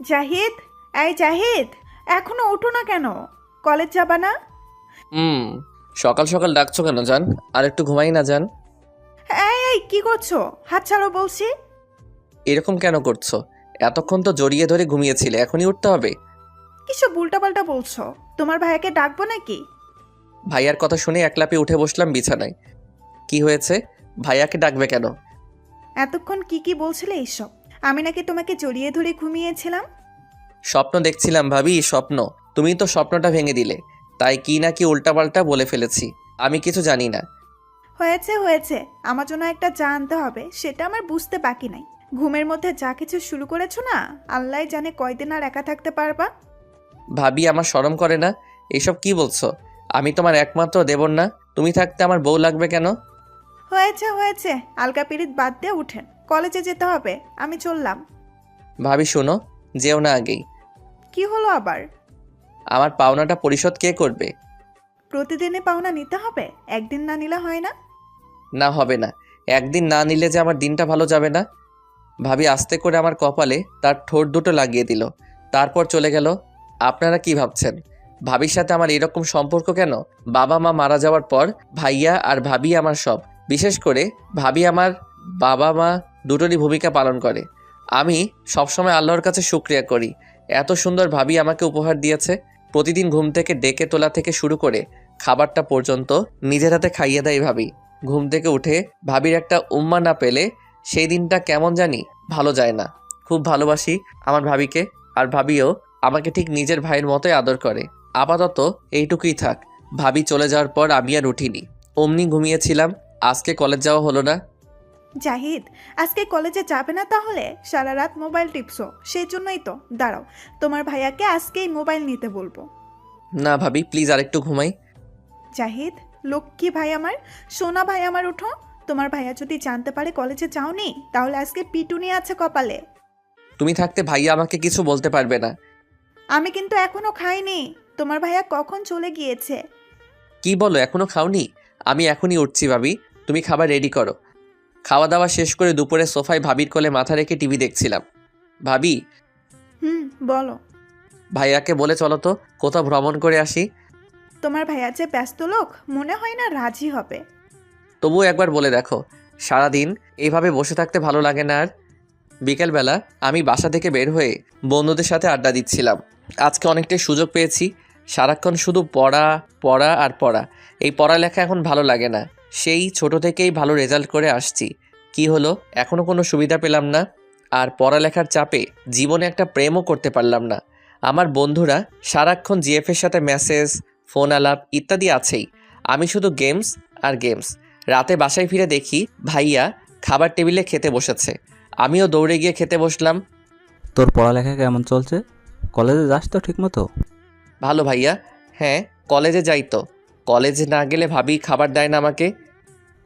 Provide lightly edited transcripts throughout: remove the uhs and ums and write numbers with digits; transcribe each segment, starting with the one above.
জাহিদ, এই জাহিদ, এখনো ওঠো না কেন? কলেজ যাবা না? হুম। সকাল সকাল ডাকছো কেন জান? আর একটু ঘুমাই না জান? এই কি করছো? হাত ছাড়ো বলছি। এরকম কেন করছো? এতক্ষণ তো জড়িয়ে ধরে ঘুমিয়েছিলে, এখনই উঠতে হবে? কিসব উল্টাপাল্টা বলছো? তোমার ভাইয়াকে ডাকবো নাকি? ভাইয়ার কথা শুনে একলাপে উঠে বসলাম বিছানায়। কি হয়েছে? ভাইয়াকে ডাকবে কেন? এতক্ষণ কি বলছিলে এইসব? আমি নাকি তোমাকে জড়িয়ে ধরে ঘুমিয়েছিলাম? স্বপ্ন দেখছিলাম ভাবি, স্বপ্ন। তুমি তো স্বপ্নটা ভেঙে দিলে, তাই কি না কি উল্টাপাল্টা বলে ফেলেছি। আমি কিছু জানি না। হয়েছে হয়েছে, আমার জন্য একটা চা আনতে হবে, সেটা আমার বুঝতে বাকি নাই। ঘুমের মধ্যে যা কিছু শুরু করেছো না, আল্লাহ জানে কয়দিন আর একা থাকতে পারবা। ভাবি, আমার শরম করে না? এসব কি বলছো? আমি তোমার একমাত্র দেবর না? তুমি থাকতে আমার বউ লাগবে কেন? হয়েছে হয়েছে, আলকা পিরিত বাদ দিয়ে উঠেন, কলেজে যেতে হবে, আমি চললাম। ভাবি শোনো, যেও না আগেই। কি হলো আবার? আমার পাওনাটা পরিশোধ কে করবে? প্রতিদিনে পাওনা নিতে হবে? একদিন না নিলে হয় না? না, হবে না। একদিন না নিলে যে আমার দিনটা ভালো যাবে না। ভাবি আস্তে করে আমার কপালে তার ঠোঁট দুটো লাগিয়ে দিল, তারপর চলে গেল। আপনারা কি ভাবছেন ভাবির সাথে আমার এরকম সম্পর্ক কেন? বাবা মা মারা যাওয়ার পর ভাইয়া আর ভাবি আমার সব। বিশেষ করে ভাবি আমার বাবা মা দুটোরই ভূমিকা পালন করে। আমি সবসময় আল্লাহর কাছে শুকরিয়া করি, এত সুন্দর ভাবি আমাকে উপহার দিয়েছে। প্রতিদিন ঘুম থেকে ডেকে তোলা থেকে শুরু করে খাবারটা পর্যন্ত নিজের হাতে খাইয়ে দেয় ভাবি। ঘুম থেকে উঠে ভাবির একটা উম্মা না পেলে সেই দিনটা কেমন জানি ভালো যায় না। খুব ভালোবাসি আমার ভাবিকে, আর ভাবিও আমাকে ঠিক নিজের ভাইয়ের মতোই আদর করে। আপাতত এইটুকুই থাক। ভাবি চলে যাওয়ার পর আমি আর উঠিনি, অমনি ঘুমিয়েছিলাম। আজকে কলেজ যাওয়া হলো না। জাহিদ, আজকে কলেজে যাবে না তাহলে? সারা রাত মোবাইল টিপছো, সেই জন্যই তো। দাঁড়াও, তোমার ভাইয়াকে আজকেই মোবাইল নিতে বলবো। না ভাবি, প্লিজ আরেকটু ঘুমাই। জাহিদ, লক্ষ্মী ভাই আমার, সোনা ভাই আমার, উঠো। তোমার ভাইয়া যদি জানতে পারে কলেজে যাওনি, তাহলে আজকে পিটুনি আছে কপালে। তুমি থাকতে ভাইয়া আমাকে কিছু বলতে পারবে না। আমি কিন্তু এখনো খাইনি। তোমার ভাইয়া কখন চলে গিয়েছে? কি বলো, এখনো খাওনি? আমি এখনই উঠছি ভাবি, তুমি খাবার রেডি করো। খাওয়া দাওয়া শেষ করে দুপুরে সোফায় ভাবির কোলে মাথা রেখে টিভি দেখছিলাম। ভাবি, হুম, বলো। ভাইয়াকে বলে চলো তো কোথাও ভ্রমণ করে আসি। তোমার ভাইয়া যে ব্যস্ত লোক, মনে হয় না রাজি হবে। তবুও একবার বলে দেখো। সারাদিন এইভাবে বসে থাকতে ভালো লাগে না আর। বিকেলবেলা আমি বাসা থেকে বের হয়ে বন্ধুদের সাথে আড্ডা দিচ্ছিলাম। আজকে অনেকটাই সুযোগ পেয়েছি। সারাক্ষণ শুধু পড়া, পড়া আর পড়া। এই পড়ালেখা এখন ভালো লাগে না। সেই ছোট থেকেই ভালো রেজাল্ট করে আসছি। কি হলো, এখনও কোনো সুবিধা পেলাম না। আর পড়ালেখার চাপে জীবনে একটা প্রেমও করতে পারলাম না। আমার বন্ধুরা সারাক্ষণ জিএফের সাথে মেসেজ, ফোন আলাপ ইত্যাদি আছেই। আমি শুধু গেমস আর গেমস। রাতে বাসায় ফিরে দেখি ভাইয়া খাবার টেবিলে খেতে বসেছে। আমিও দৌড়ে গিয়ে খেতে বসলাম। তোর পড়ালেখা কেমন চলছে? কলেজে যাস তো ঠিক মতো? ভালো ভাইয়া। হ্যাঁ, কলেজে যাই তো। কলেজে না গেলে ভাবি খাবার দেয় না আমাকে।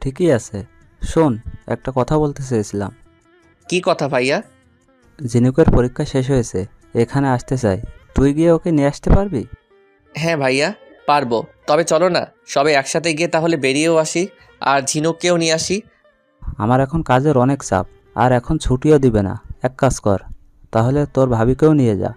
ঠিকই আছে। শোন, একটা কথা বলতে চেয়েছিলাম। কি কথা ভাইয়া? ঝিনুকের পরীক্ষা শেষ হয়েছে, এখানে আসতে চাই। তুই গিয়ে ওকে নিয়ে আসতে পারবি? হ্যাঁ ভাইয়া, পারবো। তবে চলো না সবাই একসাথে গিয়ে তাহলে বেরিয়েও আসি, আর ঝিনুককেও নিয়ে আসি। আমার এখন কাজের অনেক চাপ, আর এখন ছুটিও দিবে না। এক কাজ কর, তাহলে তোর ভাবিকেও নিয়ে যা।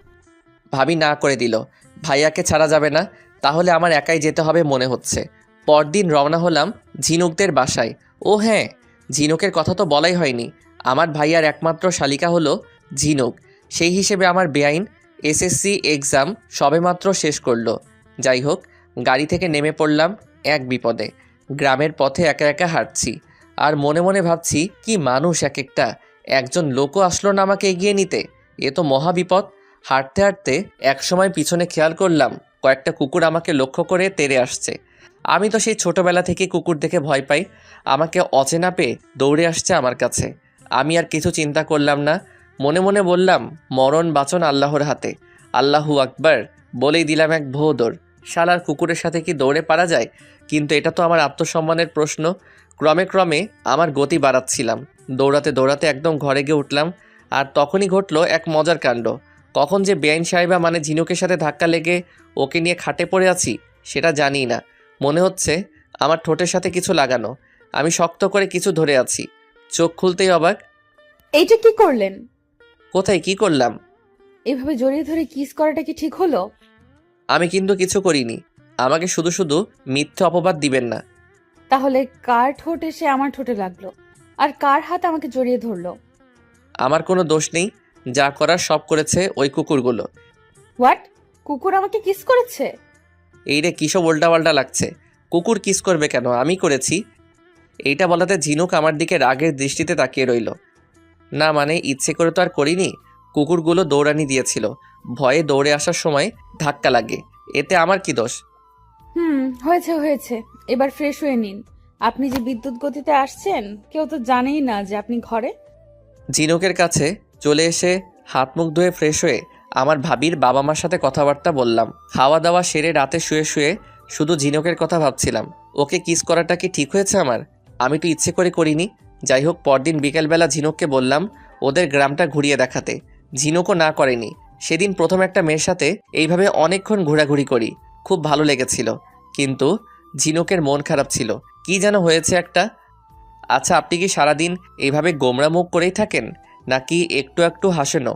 ভাবি না করে দিল। ভাইয়াকে ছাড়া যাবে না, তাহলে আমার একাই যেতে হবে মনে হচ্ছে। পরদিন রওনা হলাম ঝিনুকদের বাসায়। ও হ্যাঁ, ঝিনুকের কথা তো বলাই হয়নি। আমার ভাইয়ার একমাত্র শালিকা হলো ঝিনুক। সেই হিসেবে আমার বেআইন এসএসসি এক্সাম সবেমাত্র শেষ করলো। যাই হোক, গাড়ি থেকে নেমে পড়লাম এক বিপদে। গ্রামের পথে একা একা হাঁটছি, আর মনে মনে ভাবছি কি মানুষ এক একটা। একজন লোকও আসলো না আমাকে এগিয়ে নিতে। এ তো মহা বিপদ। হাঁটতে হাঁটতে একসময় পিছনে খেয়াল করলাম কয়েকটা কুকুর আমাকে লক্ষ্য করে তেড়ে আসছে। আমি তো সেই ছোটবেলা থেকে কুকুর দেখে ভয় পাই। আমাকে অচেনা পেয়ে দৌড়ে আসছে আমার কাছে। আমি আর কিছু চিন্তা করলাম না, মনে মনে বললাম মরণ বাঁচন আল্লাহর হাতে, আল্লাহু আকবার বলেই দিলাম এক ভোঁ দৌড়। শালার কুকুরের সাথে কি দৌড়ে পারা যায়? কিন্তু এটা তো আমার আত্মসম্মানের প্রশ্ন। ক্রমে ক্রমে আমার গতি বাড়াচ্ছিলাম। দৌড়াতে দৌড়াতে একদম ঘরে গিয়ে উঠলাম। আর তখনই ঘটলো এক মজার কাণ্ড। কখন যে বেআইন সাহেবা মানে ঝিনুকের সাথে ধাক্কা লেগে ওকে নিয়ে খাটে পড়ে আছি সেটা জানি না। মনে হচ্ছে আমার ঠোঁটের সাথে কিছু লাগানো। আমি শক্ত করে কিছু ধরে আছি। চোখ খুলতেই অবাক। এইটা কি করলেন? কোথায় কি করলাম? এভাবে জড়িয়ে ধরে কিস করাটা কি ঠিক হলো? আমি কিন্তু কিছু করিনি। আমাকে শুধু শুধু মিথ্যে অপবাদ দিবেন না। তাহলে কার ঠোঁট এসে আমার ঠোঁটে লাগলো, আর কার হাত আমাকে জড়িয়ে ধরলো? আমার কোনো দোষ নেই, যা করার সব করেছে ওই কুকুরগুলো। হোয়াট? কুকুর আমাকে কিস করেছে? এই রে কিসব উল্টাপাল্টা লাগছে। কুকুর কিস করবে কেন? আমি করেছি। এইটা বলাতে ঝিনুক আমার দিকে রাগের দৃষ্টিতে তাকিয়ে রইল। না মানে ইচ্ছে করে তো আর করিনি। কুকুরগুলো দৌড়ানি দিয়েছিল, ভয়ে দৌড়ে আসার সময় ধাক্কা লাগে, এতে আমার কি দোষ? হয়েছে হয়েছে, এবার ফ্রেশ হয়ে নিন। আপনি যে বিদ্যুৎ গতিতে আসছেন, কেউ তো জানেই না যে আপনি ঘরে। ঝিনুকের কাছে চলে এসে হাত মুখ ধুয়ে ফ্রেশ হয়ে আমার ভাবির বাবা মার সাথে কথাবার্তা বললাম। খাওয়া দাওয়া সেরে রাতে শুয়ে শুয়ে শুধু ঝিনুকের কথা ভাবছিলাম। ওকে কিস করাটা কি ঠিক হয়েছে আমার? আমি তো ইচ্ছে করে করিনি। যাই হোক, পরদিন বিকেলবেলা ঝিনুককে বললাম ওদের গ্রামটা ঘুরিয়ে দেখাতে। ঝিনুকও না করেনি। সেদিন প্রথম একটা মেয়ের সাথে এইভাবে অনেকক্ষণ ঘোরাঘুরি করি, খুব ভালো লেগেছিল। কিন্তু ঝিনুকের মন খারাপ ছিল, কি যেন হয়েছে একটা। আচ্ছা, আপনি কি সারাদিন এইভাবে গোমরা মুখ করেই থাকেন, নাকি একটু একটু হাসেনও?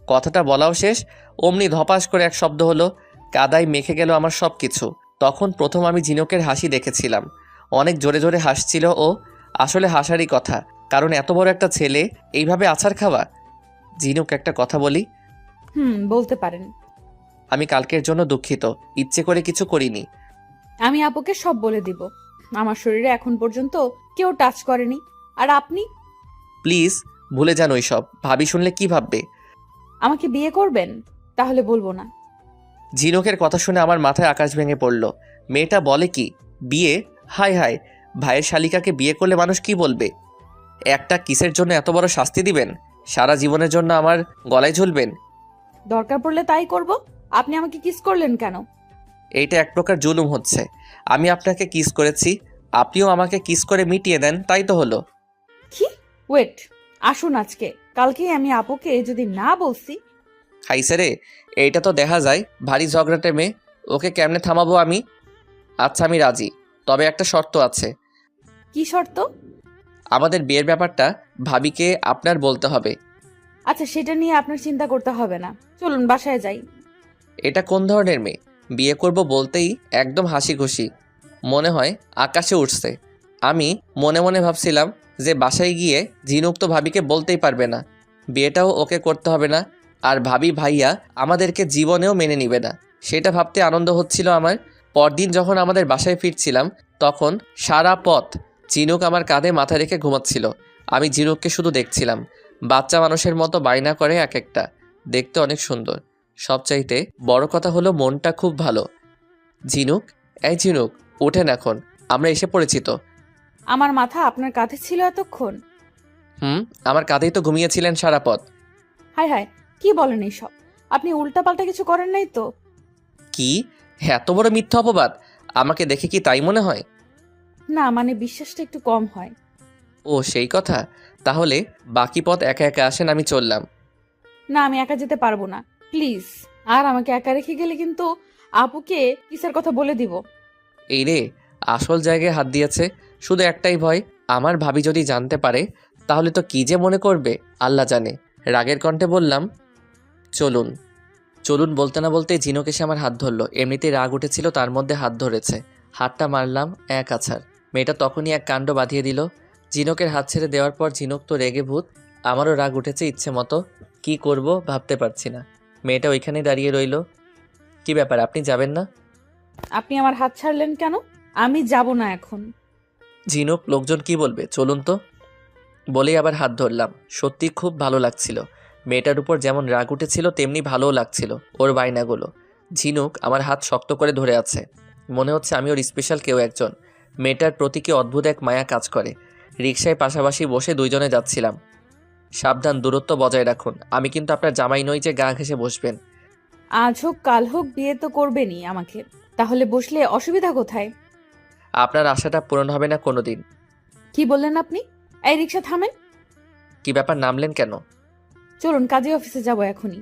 কথাটা বলাও শেষ, অমনি ধপাস করে এক শব্দ হলো, কাদায় মেখে গেল আমার সব কিছু। তখন প্রথম আমি ঝিনুকের হাসি দেখেছিলাম। অনেক জোরে জোরে হাসছিল ও। আসলে হাসারই কথা, কারণ এত বড় একটা ছেলে এইভাবে আছাড় খাওয়া। ঝিনুক, একটা কথা বলি? বলতে পারেন। আমি কালকের জন্য দুঃখিত, ইচ্ছে করে কিছু করিনি। আমি আপুকে সব বলে দিব। আমার শরীরে এখন পর্যন্ত কেউ টাচ করেনি। আর আপনি প্লিজ ভুলে যান ওইসব। ভাবি শুনলে কি ভাববে? আমাকে বিয়ে করবেন? তাহলে বলবো না। ঝিনুকের কথা শুনে আমার মাথায় আকাশ ভেঙে পড়ল। মেয়েটা বলে কি বিয়ে? হায় হায়, ভাইয়ের শালিকাকে বিয়ে করলে মানুষ কি বলবে? একটা কিসের জন্য এত বড় শাস্তি দিবেন? সারা জীবনের জন্য আমার গলায় ঝুলবেন? দরকার পড়লে তাই করব। আপনি আমাকে কিস করলেন কেন? এইটা এক প্রকার জুলুম হচ্ছে। আমি আপনাকে কিস করেছি, আপনিও আমাকে কিস করে মিটিয়ে দেন, তাই তো হলো। কি? ওয়েট, আসুন আজকে। কালকেই আমি আপুকে যদি না বলছি। খাইছে রে, এইটা তো দেখা যায় ভারী ঝগড়াটে মেয়ে। ওকে কেমনে থামাবো আমি? আচ্ছা, আমি রাজি, তবে একটা শর্ত আছে। কি শর্ত? আমাদের বিয়ের ব্যাপারটা ভাবিকে আপনার বলতে হবে। আচ্ছা, সেটা নিয়ে আপনার চিন্তা করতে হবে না। চলুন বাসায় যাই। এটা কোন ধরনের মেয়ে? বিয়ে করব বলতেই একদম হাসি খুশি, মনে হয় আকাশে উঠছে। আমি মনে মনে ভাবছিলাম যে বাসায় গিয়ে ঝিনুক তো ভাবিকে বলতেই পারবে না, বিয়েটাও ওকে করতে হবে না, আর ভাবি ভাইয়া আমাদেরকে জীবনেও মেনে নিবে না। সেটা ভাবতে আনন্দ হচ্ছিল আমার। পরদিন যখন আমাদের বাসায় ফিরছিলাম, তখন সারা পথ ঝিনুক আমার কাঁধে মাথা রেখে ঘুমাচ্ছিল। আমি ঝিনুককে শুধু দেখছিলাম। বাচ্চা মানুষের মতো বায়না করে এক একটা, দেখতে অনেক সুন্দর। সবচাইতে বড় কথা হলো মনটা খুব ভালো। ঝিনুক, এই ঝিনুক, ওঠেন এখন, আমরা এসে পড়েছি তো। আমার মাথা আপনার কাঁধে ছিল এতক্ষণ? আমার কাঁধেই তো ঘুমিয়েছিলেন সারা পথ। হায় হায়, কি বলেন এইসব? আপনি উল্টাপাল্টা কিছু করেন নাই তো? কি? এত বড় মিথ্যা অপবাদ! আমাকে দেখে কি তাই মনে হয়? না মানে বিশ্বাসটা একটু কম হয়। ও সেই কথা। তাহলে বাকি পথ একা একা আসেন, আমি চললাম। না, আমি একা যেতে পারবো না, প্লিজ। আর আমাকে একা রেখে গেলে কিন্তু আপুকে কিসের কথা বলে দিব। এই রে, আসল জায়গায় হাত দিয়েছে। শুধু একটাই ভয়, আমার ভাবি যদি জানতে পারে তাহলে তো কি যে মনে করবে আল্লাহ জানে। রাগের কণ্ঠে বললাম, চলুন। চলুন বলতে না বলতে ঝিনুক এসে আমার হাত ধরলো। এমনিতেই রাগ উঠেছিল, তার মধ্যে হাত ধরেছে। হাতটা মারলাম এক আছাড়। মেয়েটা তখনই এক কাণ্ড বাঁধিয়ে দিল। ঝিনুকের হাত ছেড়ে দেওয়ার পর ঝিনুক তো রেগে ভূত। আমারও রাগ উঠেছে ইচ্ছে মতো। কি করব ভাবতে পারছি না। মেয়েটা ওইখানেই দাঁড়িয়ে রইল। কি ব্যাপার, আপনি যাবেন না? আপনি আমার হাত ছাড়লেন কেন? আমি যাব না এখন। ঝিনুক, লোকজন কি বলবে, চলুন তো। বলেই আবার হাত ধরলাম। সত্যি খুব ভালো লাগছিল। মেয়েটার উপর যেমন রাগ উঠেছিল তেমনি ভালোও লাগছিল ওর বায়নাগুলো। ঝিনুক আমার হাত শক্ত করে ধরে আছে, মনে হচ্ছে আমি ওর স্পেশাল কেউ একজন। মেয়েটার প্রতি কি অদ্ভুত এক মায়া কাজ করে। রিকশায় পাশাপাশি বসে দুইজনে যাচ্ছিলাম। সাবধান, দূরত্ব বজায় রাখুন। আমি কিন্তু আপনার জামাই নই যে গা ঘেঁষে বসবেন। আজ হোক কাল হোক বিয়ে তো করবেনই আমাকে, তাহলে বসলে অসুবিধা কোথায়? আপনার আশাটা পূরণ হবে না কোনোদিন। কি বললেন আপনি? এই রিক্সা থামেন। কি ব্যাপার, নামলেন কেন? চলুন, কাজী অফিসে যাব এখনই।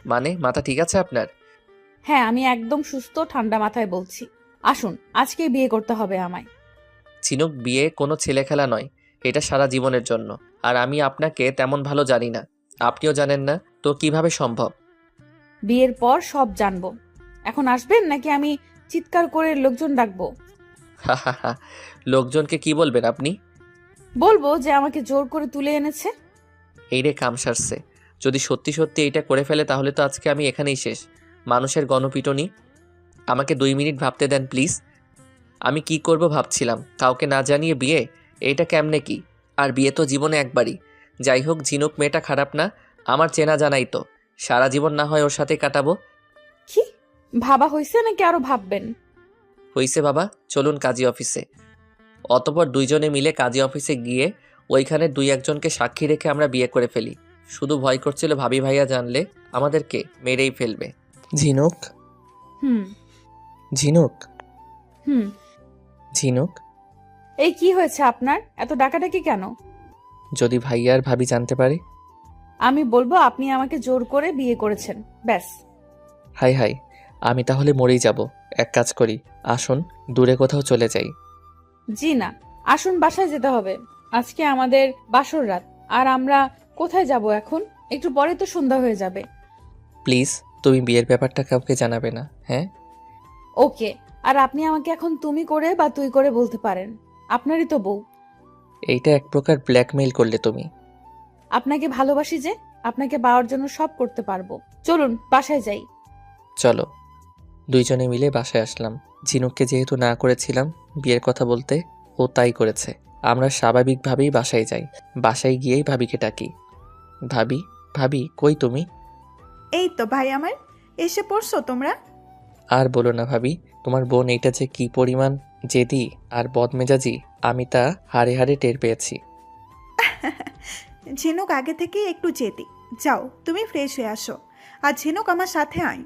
মানে মাথা ঠিক আছে আপনার? হ্যাঁ, আমি একদম সুস্থ ঠান্ডা মাথায় বলছি। আসুন, আজকেই বিয়ে করতে হবে আমায়। ঝিনুক, বিয়ে কোনো ছেলে খেলা নয়, এটা সারা জীবনের জন্য। আর আমি আপনাকে তেমন ভালো জানি না, আপনিও জানেন না, তো কিভাবে সম্ভব? বিয়ের পর সব জানবো। এখন আসবেন নাকি আমি চিৎকার করে লোকজন ডাকবো? হাহাহা, লোকজনকে কি বলবেন আপনি? বলবো যে আমাকে জোর করে তুলে এনেছে। এই রে কাম সারছে। যদি সত্যি সত্যি এইটা করে ফেলে তাহলে তো আজকে আমি এখানেই শেষ। মানুষের গণপিটনি। আমাকে 2 মিনিট ভাবতে দেন প্লিজ। আমি কি করব ভাবছিলাম, কাউকে না জানিয়ে বিয়ে? এইটা কেমনে কি? আর বিয়ে তো জীবনে একবারই। যাই হোক, ঝিনুক মেয়েটা খারাপ না, আমার চেনা জানাই তো। সারা জীবন না হয় ওর সাথে কাটাবো। কি ভাবা হয়েছে নাকি আরো ভাববেন? হইছে বাবা, চলুন কাজী অফিসে। অতঃপর দুইজনে মিলে কাজী অফিসে গিয়ে ওইখানে 2-1জনকে সাক্ষী রেখে আমরা বিয়ে করে ফেলি। শুধু ভয় করছিল ভাবি ভাইয়া জানলে আমাদেরকে মেরেই ফেলবে। ঝিনুক, হুম ঝিনুক, হুম ঝিনুক। এই কি হয়েছে আপনার? এত ডাকাডাকি কেন? যদি ভাইয়া আর ভাবি জানতে পারে? আমি বলবো আপনি আমাকে জোর করে বিয়ে করেছেন, ব্যাস। হাই হাই, আমি তাহলে মরেই যাব। এক কাজ করি, আসুন দূরে কোথাও চলে যাই। জি না, আসুন বাসায় যেতে হবে। আজকে আমাদের বাসর রাত। আর আমরা কোথায় যাব এখন? একটু পরে তো সন্ধ্যা হয়ে যাবে। প্লিজ, তুমি বিয়ের ব্যাপারটা কাউকে জানাবে না, হ্যাঁ? ওকে। আর আপনি আমাকে এখন তুমি করে বা তুই করে বলতে পারেন, আপনারই তো বউ। এইটা এক প্রকার ব্ল্যাকমেইল করলে তুমি। আপনাকে ভালোবাসি যে, আপনাকে পাওয়ার জন্য সব করতে পারবো। চলুন বাসায় যাই। চলো। দুইজনে মিলে বাসায় আসলাম। ঝিনুককে যেহেতু না করেছিলাম বিয়ের কথা বলতে, ও তাই করেছে। আমরা স্বাভাবিকভাবেই বাসায় যাই। বাসায় গিয়েই ভাবিকে ডাকি। ভাবি, ভাবি কই তুমি? এই তো ভাই আমার, এসে পড়ছো তোমরা? আর বলো না ভাবি, তোমার বোন এইটা যে কি পরিমাণ জেদি আর বদমেজাজি আমি তা হাড়ে হাড়ে টের পেয়েছি। ঝিনুক আগে থেকে একটু জেদি। যাও তুমি ফ্রেশ হয়ে আসো, আর ঝিনুক আমার সাথে আয়।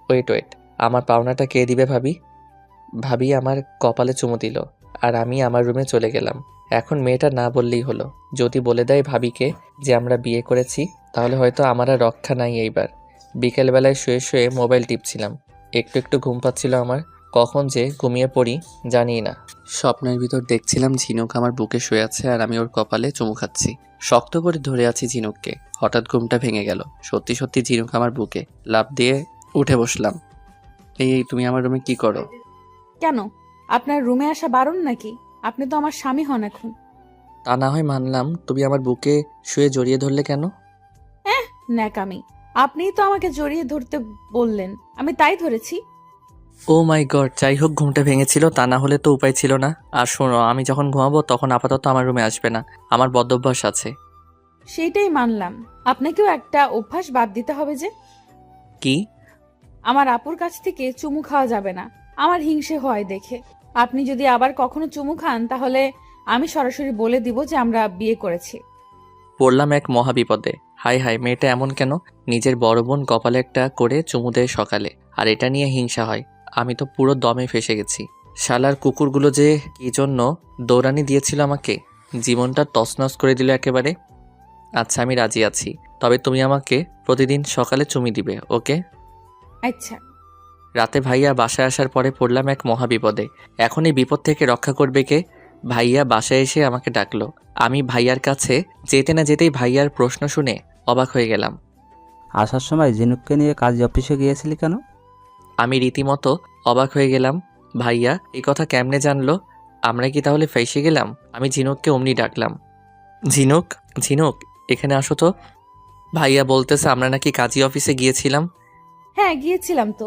ওয়েট ওয়েট, আমার পাওনাটা কে দিবে ভাবি? ভাবি আমার কপালে চুমু দিল আর আমি আমার রুমে চলে গেলাম। এখন মেয়েটা না বললেই হলো। যদি বলে দেয় ভাবিকে যে আমরা বিয়ে করেছি তাহলে হয়তো আমার আর রক্ষা নাই এইবার। বিকেলবেলায় শুয়ে শুয়ে মোবাইল টিপছিলাম, একটু একটু ঘুম পাচ্ছিল আমার। কখন যে ঘুমিয়ে পড়ি জানি না। স্বপ্নের ভিতর দেখছিলাম ঝিনুক আমার বুকে শুয়ে আছে আর আমি ওর কপালে চুমু খাচ্ছি। শক্ত করে ধরে আছি ঝিনুককে। হঠাৎ ঘুমটা ভেঙে গেল। সত্যি সত্যি ঝিনুক আমার বুকে। লাফ দিয়ে উঠে বসলাম। এই এই, তুমি আমার রুমে কি করো? কেন, আপনার রুমে আসা বারণ নাকি? আপনি তো আমার স্বামী হন এখন। তা না হয় মানলাম, তুমি আমার বুকে শুয়ে জড়িয়ে ধরলে কেন? ন্যাকামি। আপনিই তো আমাকে জড়িয়ে ধরতে বললেন, আমি তাই ধরেছি। ও মাই গড, যাই হোক ঘুমটা ভেঙেছিল, তা না হলে তো উপায় ছিল না। আর শোনো, আমি যখন ঘুমাবো তখন আপাতত আমার রুমে আসবে না, আমার বদভ্যাস আছে। সেইটাই মানলাম। আপনাকেও একটা অভ্যাস বাদ দিতে হবে যে। কি? আমার আপুর কাছ থেকে চুমু খাওয়া যাবে না, আমার হিংসে হয় দেখে। আপনি যদি আবার কখনো চুমু খান তাহলে আমি সরাসরি বলে দিব যে আমরা বিয়ে করেছি। পড়লাম এক মহাবিপদে। হাই হাই, মেয়েটা এমন কেন? নিজের বড় বোন কপালে একটা করে চুমু দেয় সকালে, আর এটা নিয়ে হিংসা হয়। আমি তো পুরো দমে ফেসে গেছি। শালার কুকুরগুলো যে কি জন্য দৌড়ানি দিয়েছিল আমাকে, জীবনটা তছনছ করে দিল একেবারে। আচ্ছা আমি রাজি আছি, তবে তুমি আমাকে প্রতিদিন সকালে চুমি দিবে, ওকে? আচ্ছা। রাতে ভাইয়া বাসায় আসার পরে পড়লাম এক মহাবিপদে। এখন এই বিপদ থেকে রক্ষা করবে কে? ভাইয়া বাসায় এসে আমাকে ডাকলো। আমি ভাইয়ার কাছে যেতে না যেতেই ভাইয়ার প্রশ্ন শুনে অবাক হয়ে গেলাম। আসার সময় ঝিনুককে নিয়ে কাজী অফিসে গিয়েছিলি কেন? আমি রীতিমতো অবাক হয়ে গেলাম। ভাইয়া এই কথা কেমনে জানলো? আমরা কি তাহলে ফেঁসে গেলাম? আমি ঝিনুককে অমনি ডাকলাম। ঝিনুক, ঝিনুক এখানে আসো তো। ভাইয়া বলতেছে আমরা নাকি কাজী অফিসে গিয়েছিলাম। হ্যাঁ গিয়েছিলাম তো।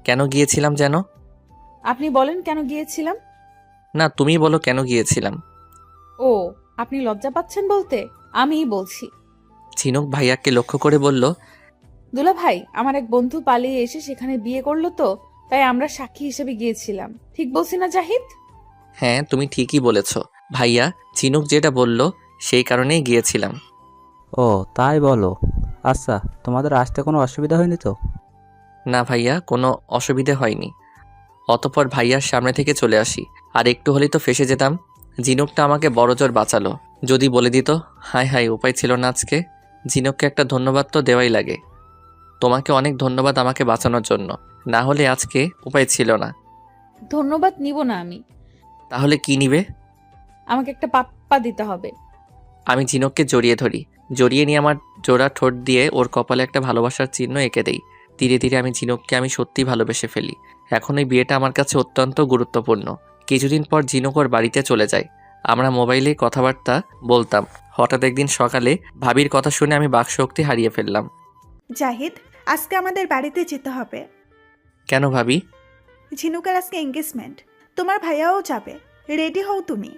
কেন গিয়েছিলাম যেন? আপনি বলেন কেন গিয়েছিলাম। না, তুমি বলো কেন গিয়েছিলাম। ও, আপনি লজ্জা পাচ্ছেন বলতে? আমিই বলছি। ঝিনুক ভাইয়াকে লক্ষ্য করে বলল, দুলা ভাই, আমার এক বন্ধু পালিয়ে এসে সেখানে বিয়ে করলো তো, তাই আমরা সাক্ষী হিসেবে গিয়েছিলাম। ঠিক বলছি না জাহিদ? হ্যাঁ তুমি ঠিকই বলেছ ভাইয়া, ঝিনুক যেটা বলল সেই কারণেই গিয়েছিলাম। ও তাই বলো। আচ্ছা, তোমাদের আসতে কোনো অসুবিধা হয়নি তো? না ভাইয়া, কোনো অসুবিধে হয়নি। অতঃপর ভাইয়ার সামনে থেকে চলে আসি, আর একটু হলেই তো ফেসে যেতাম। ঝিনুকটা আমাকে বড়জোর বাঁচালো। যদি বলে দিত, হাই হাই, উপায় ছিল না আজকে। ঝিনুককে একটা ধন্যবাদ তো দেওয়াই লাগে। তোমাকে অনেক ধন্যবাদ আমাকে বাঁচানোর জন্য, না হলে আজকে উপায় ছিল না। ধন্যবাদ নিব না আমি। তাহলে কি নিবে? আমাকে একটা পাপ্পা দিতে হবে। আমি ঝিনুককে জড়িয়ে ধরি। জড়িয়ে নিয়ে আমার জোড়া ঠোঁট দিয়ে ওর কপালে একটা ভালোবাসার চিহ্ন এঁকে দেই। ধীরে ধীরে আমি ঝিনুককে আমি সত্যিই ভালোবেসে ফেলি। এখন এই বিয়েটা আমার কাছে অত্যন্ত গুরুত্বপূর্ণ। কিছুদিন পর ঝিনুক ওর বাড়িতে চলে যায়। আমরা মোবাইলে কথাবার্তা বলতাম। হঠাৎ একদিন সকালে ভাবির কথা শুনে আমি বাকশক্তি হারিয়ে ফেললাম। জাহিদ, আজকে আমাদের বাড়িতে যেতে হবে। কেন ভাবি? ঝিনুকের আজকে এঙ্গেজমেন্ট, তোমার ভাইয়াও যাবে। রেডি হও তুমি।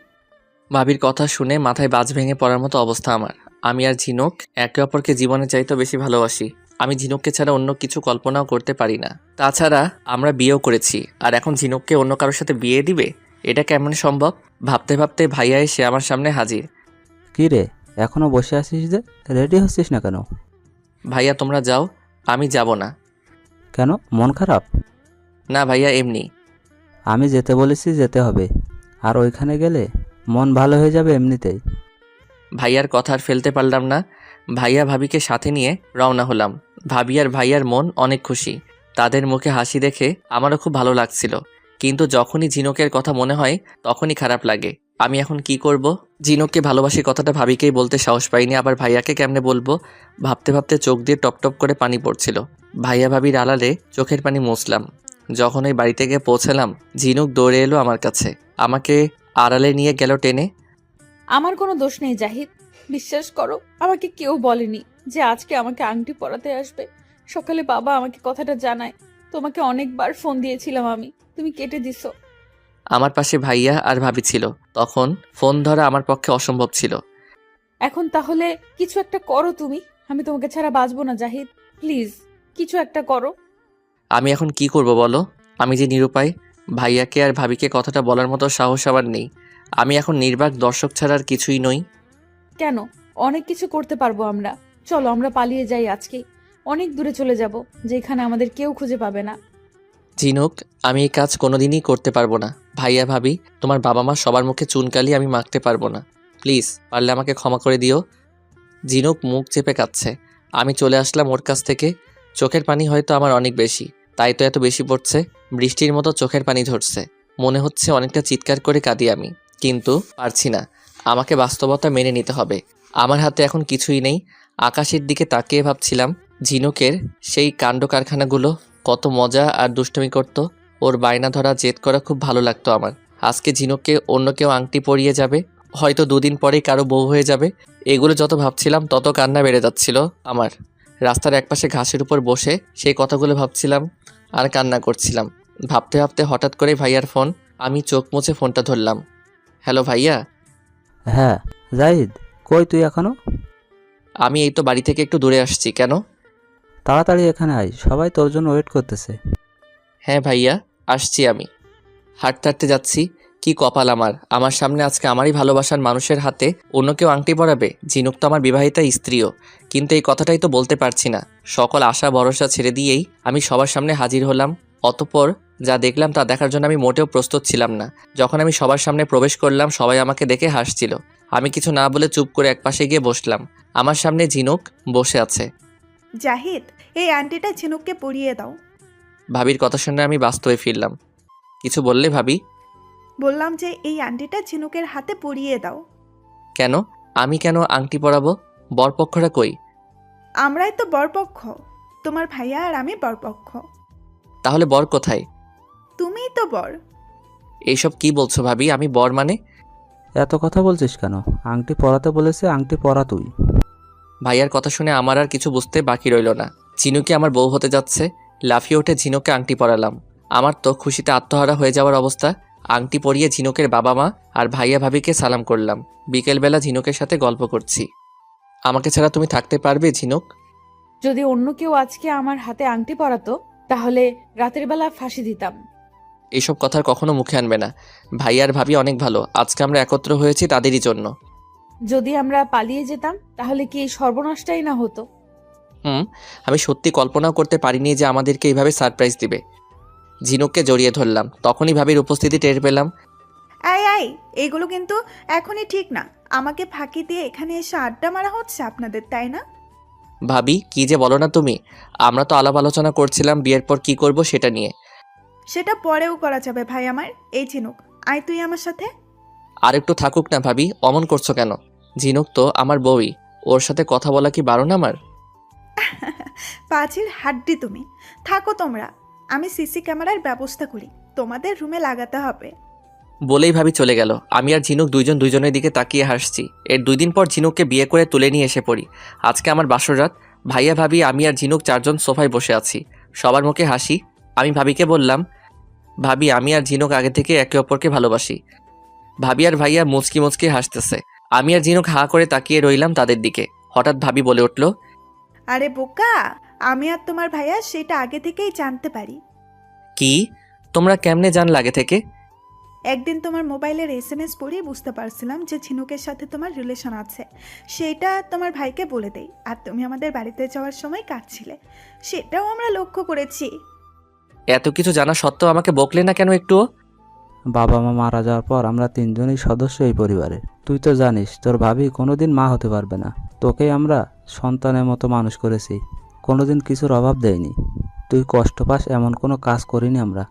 ভাবির কথা শুনে মাথায় বাজ ভেঙে পড়ার মতো অবস্থা আমার। আমি আর ঝিনুক একে অপরকে জীবনে চাইতে বেশি ভালোবাসি। আমি ঝিনুককে ছাড়া অন্য কিছু কল্পনাও করতে পারি না। তাছাড়া আমরা বিয়েও করেছি, আর এখন ঝিনুককে অন্য কারোর সাথে বিয়ে দিবে? এটা কেমন সম্ভব? ভাবতে ভাবতে ভাইয়া এসে আমার সামনে হাজির। কী রে, এখনও বসে আছিস যে? রেডি হচ্ছিস না কেন? ভাইয়া তোমরা যাও, আমি যাব না। কেন, মন খারাপ? না ভাইয়া, এমনি। আমি যেতে বলেছি, যেতে হবে। আর ওইখানে গেলে মন ভালো হয়ে যাবে এমনিতেই। ভাইয়ার কথা আর ফেলতে পারলাম না। ভাইয়া ভাবিকে সাথে নিয়ে রওনা হলাম। ভাবি আর ভাইয়ার মন অনেক খুশি। তাদের মুখে হাসি দেখে আমারও খুব ভালো লাগছিল। কিন্তু যখনই ঝিনুকের কথা মনে হয় তখনই খারাপ লাগে। আমি এখন কি করব? ঝিনুককে ভালোবাসি কথাটা ভাবিকেই বলতে সাহস পাইনি, আবার ভাইয়াকে কেমনে বলবো? ভাবতে ভাবতে চোখ দিয়ে টপ টপ করে পানি পড়ছিল। ভাইয়া ভাবির আড়ালে চোখের পানি মুছলাম। যখন ওই বাড়িতে গিয়ে পৌঁছালাম, ঝিনুক দৌড়ে এলো আমার কাছে, আমাকে আড়ালে নিয়ে গেল টেনে। আমার কোনো দোষ নেই জাহিদ, বিশ্বাস করো, আমাকে কেউ বলেনি যে আজকে আমাকে আংটি পরাতে আসবে। সকালে বাবা আমাকে কথাটা জানায়। তোমাকে অনেকবার ফোন দিয়েছিলাম আমি, তুমি কেটে দিছো। আমার পাশে ভাইয়া আর ভাবি ছিল। তখন ফোন ধরা আমার পক্ষে অসম্ভব ছিল। এখন তাহলে কিছু একটা করো তুমি, আমি তোমাকে ছাড়া বাঁচবো না জাহিদ, প্লিজ কিছু একটা করো। আমি এখন কি করব বলো? আমি যে নিরুপায়। ভাইয়াকে আর ভাবিকে কথাটা বলার মতো সাহস আবার নেই। আমি এখন নির্বাক দর্শক ছাড়া আর কিছুই নই। কেন, অনেক কিছু করতে পারবো আমরা। চলো আমরা পালিয়ে যাই আজকে, অনেক দূরে চলে যাব, যেখানে আমাদের কেউ খুঁজে পাবে না। ঝিনুক, আমি এই কাজ কোনোদিনই করতে পারবো না। ভাইয়া ভাবি, তোমার বাবা মা সবার মুখে চুনকালি আমি মাখতে পারবো না। প্লিজ, পারলে আমাকে ক্ষমা করে দিও। ঝিনুক মুখ চেপে কাঁদছে। আমি চলে আসলাম ওর কাছ থেকে। চোখের পানি হয়তো আমার অনেক বেশি, তাই তো এত বেশি পড়ছে। বৃষ্টির মতো চোখের পানি ঝরছে। মনে হচ্ছে অনেকটা চিৎকার করে কাঁদি আমি, কিন্তু পারছি না। আমাকে বাস্তবতা মেনে নিতে হবে। আমার হাতে এখন কিছুই নেই। আকাশের দিকে তাকিয়ে ভাবছিলাম, ঝিনুকের সেই কাণ্ড কারখানাগুলো কত মজা আর দুষ্টুমি করত। ওর বায়না ধরা জেদ করা খুব ভালো লাগতো আমার। আজকে ঝিনুককে অন্য কেউ আংটি পরিয়ে যাবে, হয়তো দুদিন পরেই কারো বউ হয়ে যাবে। এগুলো যত ভাবছিলাম তত কান্না বেড়ে যাচ্ছিল আমার। রাস্তার একপাশে ঘাসের উপর বসে সেই কথাগুলো ভাবছিলাম আর কান্না করছিলাম। ভাবতে ভাবতে হঠাৎ করে ভাইয়ার ফোন। আমি চোখ মুছে ফোনটা ধরলাম। হ্যালো ভাইয়া। হ্যাঁ জাহিদ, কই তুই এখনো? আমি এই তো বাড়ি থেকে একটু দূরে আসছি। কেন? তাড়াতাড়ি এখানে আয়, সবাই তোর জন্য ওয়েট করতেছে। হ্যাঁ ভাইয়া, আসছি আমি। হাঁটতে হাঁটতে যাচ্ছি। কি কপাল আমার, আমার সামনে আজকে আমারই ভালোবাসার মানুষের হাতে অন্য কেউ আংটি পরাবে। ঝিনুক তো আমার বিবাহিতা স্ত্রীও, কিন্তু এই কথাটাই তো বলতে পারছি না। সকল আশা ভরসা ছেড়ে দিয়েই আমি সবার সামনে হাজির হলাম। অতঃপর যা দেখলাম তা দেখার জন্য আমি মোটেও প্রস্তুত ছিলাম না। যখন আমি সবার সামনে প্রবেশ করলাম, সবাই আমাকে দেখে হাসছিল। আমি কিছু না বলে চুপ করে একপাশে গিয়ে বসলাম। আমার সামনে ঝিনুক বসে আছে। জাহিদ, এই আন্টিটা ঝিনুককে পরিয়ে দাও। ভাবির কথা শুনে আমি বাস্তবে ফিরলাম। কিছু বললে ভাবি? বললাম যে এই আন্টিটা ঝিনুকের হাতে পরিয়ে দাও। কেন? আমি কেন আংটি পরাবো? বরপক্ষরা কই? আমরাই তো বরপক্ষ, তোমার ভাইয়া আর আমি বরপক্ষ। তাহলে বর কোথায়? তুমিই তো বর। এইসব কি বলছো ভাবি? আমি বর মানে? এত কথা বলছিস কেন? আংটি পরাতে বলেছে, আংটি পরা তুই। ভাইয়ার কথা শুনে আমার আর কিছু বুঝতে বাকি রইল না। ঝিনুকি আমার বউ হতে যাচ্ছে। লাফিয়ে উঠে ঝিনুকে আংটি পরালাম। আমার তো খুশিতে আত্মহারা হয়ে যাওয়ার অবস্থা। আংটি পরিয়ে ঝিনুকের বাবা মা আর ভাইয়া ভাবিকে সালাম করলাম। বিকেলবেলা ঝিনুকের সাথে গল্প করছি। আমাকে ছাড়া তুমি থাকতে পারবে ঝিনুক? যদি অন্য কেউ আজকে আমার হাতে আংটি পরাতো তাহলে রাতের বেলা ফাঁসি দিতাম। এইসব কথার কখনো মুখে আনবে না। ভাইয়া আর ভাবি অনেক ভালো, আজকে আমরা একত্র হয়েছি তাদেরই জন্য। যদি আমরা পালিয়ে যেতাম তাহলে কি এই সর্বনাশটাই না হতো? আমি সত্যি কল্পনাও করতে পারিনি যে আমাদেরকে এইভাবে সারপ্রাইজ দিবে। ঝিনুককে জড়িয়ে ধরলাম, তখনই ভাবির উপস্থিতি টের পেলাম। আই, এগুলো কিন্তু এখনই ঠিক না। আমাকে ফাঁকি দিয়ে এখানে এসে আড্ডা মারা হচ্ছে আপনাদের, তাই না? ভাবি, কি যে বলো না তুমি। আমরা তো আলাপ আলোচনা করছিলাম বিয়ের পর কি করব সেটা নিয়ে। সেটা পরেও করা যাবে ভাই আমার। এই ঝিনুক, আয় তুই আমার সাথে। আর একটু থাকুক না ভাবি, অমন করছো কেন? ঝিনুক তো আমার বউই, ওর সাথে কথা বলা কি বারণ আমার? পাঁচের হাড্ডি তুমি। থাকো তোমরা, আমি সিসি ক্যামেরার ব্যবস্থা করি, তোমাদের রুমে লাগাতে হবে। বলেই ভাবি চলে গেল। আমি আর ঝিনুক দুইজন দুইজনের দিকে তাকিয়ে হাসছি। এর 2 দিন পর ঝিনুককে বিয়ে করে তুলে নিয়ে এসে পড়ি। আজকে আমার বাসর রাত। ভাইয়া ভাবি আমি আর ঝিনুক 4 জন সোফায় বসে আছি। সবার মুখে হাসি। আমি ভাবিকে বললাম, ভাবি আমি আর ঝিনুক আগে থেকে একে অপরকে ভালোবাসি। ভাবি আর ভাইয়া মুচকি মুচকি হাসতেছে। আমি আর ঝিনুক হাঁ করে তাকিয়ে রইলাম তাদের দিকে। হঠাৎ ভাবি বলে উঠল, আরে বোকা, আমি আর তোমার ভাইয়া সেটা আগে থেকেই জানতে পারি। কি? তোমরা কেমনে জানলে আগে থেকে? একদিন তোমার মোবাইলের SMS পড়েই বুঝতে পারছিলাম যে ঝিনুকের সাথে তোমার রিলেশন আছে। সেটা তোমার ভাইকে বলে দেই, আর তুমি আমাদের বাড়িতে যাওয়ার সময় কাঁদছিলে, সেটাও আমরা লক্ষ্য করেছি। এত কিছু জানা সত্ত্বেও আমাকে বকলে না কেন একটুও? বাবা মা মারা যাওয়ার পর আমরা 3 জনই সদস্য এই পরিবারের। তুই তো জানিস তোর ভাবি কোনোদিন মা হতে পারবে না। তোকেই আমরা সন্তানের মতো মানুষ করেছি, কোনোদিন কিছুর অভাব দেয়নি। তুই কষ্ট পাস এমন কোনো কাজ করিনি আমরা।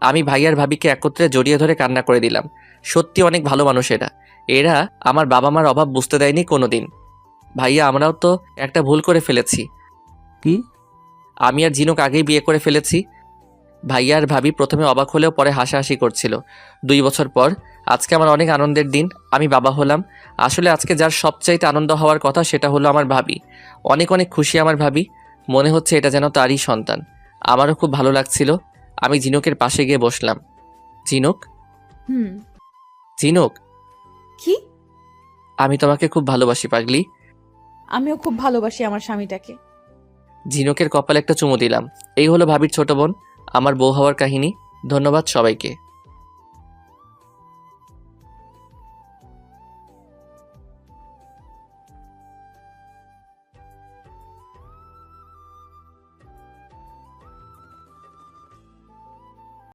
আমি ভাই আর ভাবিকে একত্রে জড়িয়ে ধরে কান্না করে দিলাম। সত্যি অনেক ভালো মানুষ এরা। এরা আমার বাবা মার অভাব বুঝতে দেয়নি কোনোদিন। ভাইয়া আমরাও তো একটা ভুল করে ফেলেছি। কি? আমি আর ঝিনুক আগেই বিয়ে করে ফেলেছি। ভাইয়া আর ভাবি প্রথমে অবাক হলেও পরে হাসাহাসি করছিল। 2 বছর পর আজকে আমার অনেক আনন্দের দিন। আমি বাবা হলাম। আসলে আজকে যার সবচাইতে আনন্দ হওয়ার কথা সেটা হলো আমার ভাবি। অনেক অনেক খুশি আমার ভাবি। মনে হচ্ছে এটা যেন তারই সন্তান। আমারও খুব ভালো লাগছিল। আমি ঝিনুকের পাশে গিয়ে বসলাম। ঝিনুক, হুম। ঝিনুক, কি? আমি তোমাকে খুব ভালোবাসি পাগলি। আমিও খুব ভালোবাসি আমার স্বামীটাকে। ঝিনুকের কপালে একটা চুমু দিলাম। এই হলো ভাবির ছোট বোন, আমার বউ হওয়ার কাহিনী। ধন্যবাদ সবাইকে।